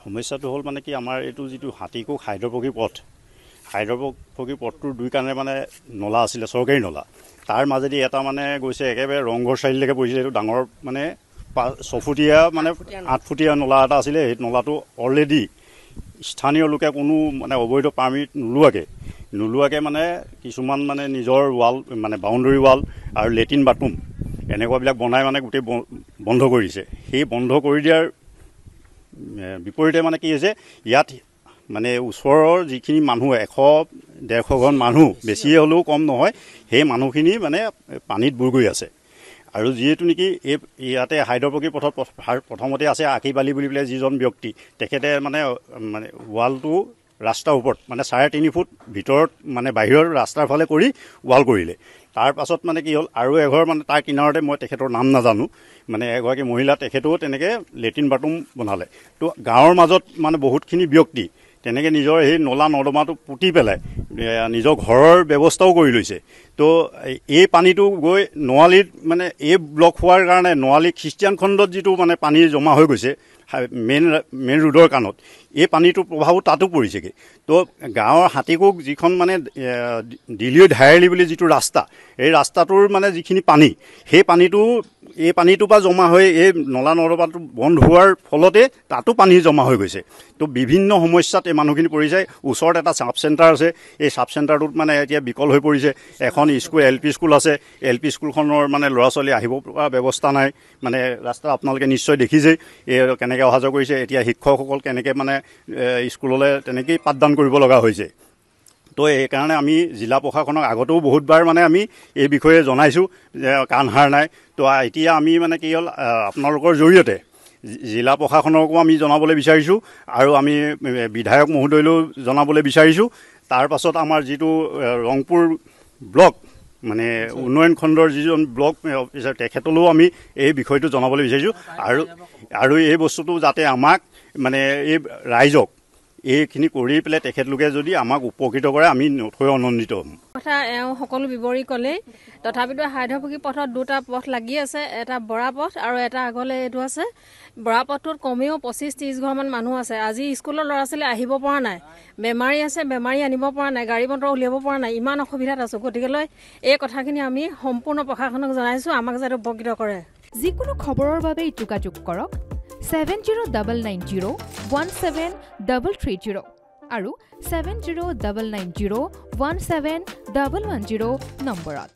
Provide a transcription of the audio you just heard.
সমস্যাটো হ'ল মানে কি আমাৰ এইটো যিটো হাতীকোক হাইড্ৰপকী পথটোৰ দুই কাণে মানে নলা আছিলে, চৰকাৰী নলা। তাৰ মাজেদি এটা মানে গৈছে একেবাৰে ৰংঘৰ চাৰিলৈকে পৰিছিলে। এইটো ডাঙৰ মানে 6 ফুটীয়া মানে 8 ফুটীয়া নলা এটা আছিলে। সেই নলাটো অলৰেডি স্থানীয় লোকে কোনো মানে অবৈধ পাৰ্মিট নোলোৱাকৈ মানে কিছুমান মানে নিজৰ ৱাল মানে বাউণ্ডেৰী ৱাল আৰু লেট্ৰিন বাথৰুম এনেকুৱাবিলাক বনাই মানে গোটেই বন্ধ কৰিছে। সেই বন্ধ কৰি দিয়াৰ বিপৰীতে মানে কি হৈছে, ইয়াত মানে ওচৰৰ যিখিনি মানুহ 100-150 ঘন মানুহ, বেছিয়ে হ'লেও কম নহয়, সেই মানুহখিনি মানে পানীত বুৰ গৈ আছে। আৰু যিহেতু নেকি ইয়াতে হাইড্ৰপকী পথত প্ৰথমতে আছে আকিবালি বুলি পেলাই যিজন ব্যক্তি, তেখেতে মানে ৱালটো ৰাস্তাৰ ওপৰত মানে 3.5 ফুট ভিতৰত মানে বাহিৰৰ ৰাস্তাৰ ফালে কৰি ৱাল কৰিলে। তাৰ পাছত মানে কি হ'ল, আৰু এঘৰ মানে তাৰ কিনাৰতে, মই তেখেতৰ নাম নাজানো, মানে এগৰাকী মহিলা, তেখেতেও তেনেকৈ লেট্ৰিন বাথৰুম বনালে। তো গাঁৱৰ মাজত মানে বহুতখিনি ব্যক্তি তেনেকৈ নিজৰ সেই নলা নৰ্দমাটো পুতি পেলাই নিজৰ ঘৰৰ ব্যৱস্থাও কৰি লৈছে। তো এই পানীটো গৈ নোৱালীত মানে এই ব্লক হোৱাৰ কাৰণে নোৱালী খ্ৰীষ্টিয়ান খণ্ডত যিটো মানে পানী জমা হৈ গৈছে মেইন ৰোডৰ কাণত, এই পানীটোৰ প্ৰভাৱো তাতো পৰিছেগৈ। তো গাঁৱৰ হাতীকোক যিখন মানে দিলিয়ৈ ধাৰেলি বুলি যিটো ৰাস্তা, এই ৰাস্তাটোৰ মানে যিখিনি পানী, সেই এই পানীটোৰ পৰা জমা হৈ এই নলা নৰ্দমাটো বন্ধ হোৱাৰ ফলতে তাতো পানী জমা হৈ গৈছে। তো বিভিন্ন সমস্যাত এই মানুহখিনি পৰিছে। ওচৰত এটা চাব চেণ্টাৰ আছে, এই চাব চেণ্টাৰটোত মানে এতিয়া বিকল হৈ পৰিছে। এখন স্কুল LP স্কুল আছে, LP স্কুলখনৰ মানে ল'ৰা ছোৱালী আহিব পৰা ব্যৱস্থা নাই। মানে ৰাস্তা আপোনালোকে নিশ্চয় দেখিছেই কেনেকৈ অহা যোৱা কৰিছে। এতিয়া শিক্ষকসকল কেনেকৈ মানে স্কুললৈ তেনেকৈই পাঠদান কৰিব লগা হৈছে। তো এইকাৰণে আমি জিলা প্ৰশাসনক আগতেও বহুতবাৰ মানে আমি এই বিষয়ে জনাইছোঁ যে কাণ সাৰ নাই। তো এতিয়া আমি মানে কি হ'ল, আপোনালোকৰ জৰিয়তে জিলা প্ৰশাসনকো আমি জনাবলৈ বিচাৰিছোঁ আৰু আমি বিধায়ক মহোদয়লৈও জনাবলৈ বিচাৰিছোঁ। তাৰ পাছত আমাৰ যিটো ৰংপুৰ ব্লক মানে উন্নয়ন খণ্ডৰ যিজন ব্লক অফিচাৰ, তেখেতলৈও আমি এই বিষয়টো জনাবলৈ বিচাৰিছোঁ। আৰু এই বস্তুটো যাতে আমাক মানে এই ৰাইজক এইখিনি কৰি পেলাই তেখেতলোকে যদি আমাক উপকৃত কৰে, আমি নথৈ আনন্দিত হ'ম। কথা সকলো বিৱৰি ক'লেই। তথাপিতো হাইড্ৰপকী পথত দুটা পথ লাগি আছে, এটা বৰা পথ আৰু এটা আগলৈ এইটো আছে। বৰা পথটোত কমেও 25-30 ঘৰমান মানুহ আছে। আজি স্কুলৰ ল'ৰা ছোৱালী আহিব পৰা নাই, বেমাৰী আছে, বেমাৰী আনিব পৰা নাই, গাড়ী মটৰ উলিয়াব পৰা নাই, ইমান অসুবিধাত আছোঁ। গতিকেলৈ এই কথাখিনি আমি সম্পূৰ্ণ প্ৰশাসনক জনাইছোঁ, আমাক যাতে উপকৃত কৰে। যিকোনো খবৰৰ বাবে যোগাযোগ কৰক 7099017330 আৰু 7099017110 নম্বৰত।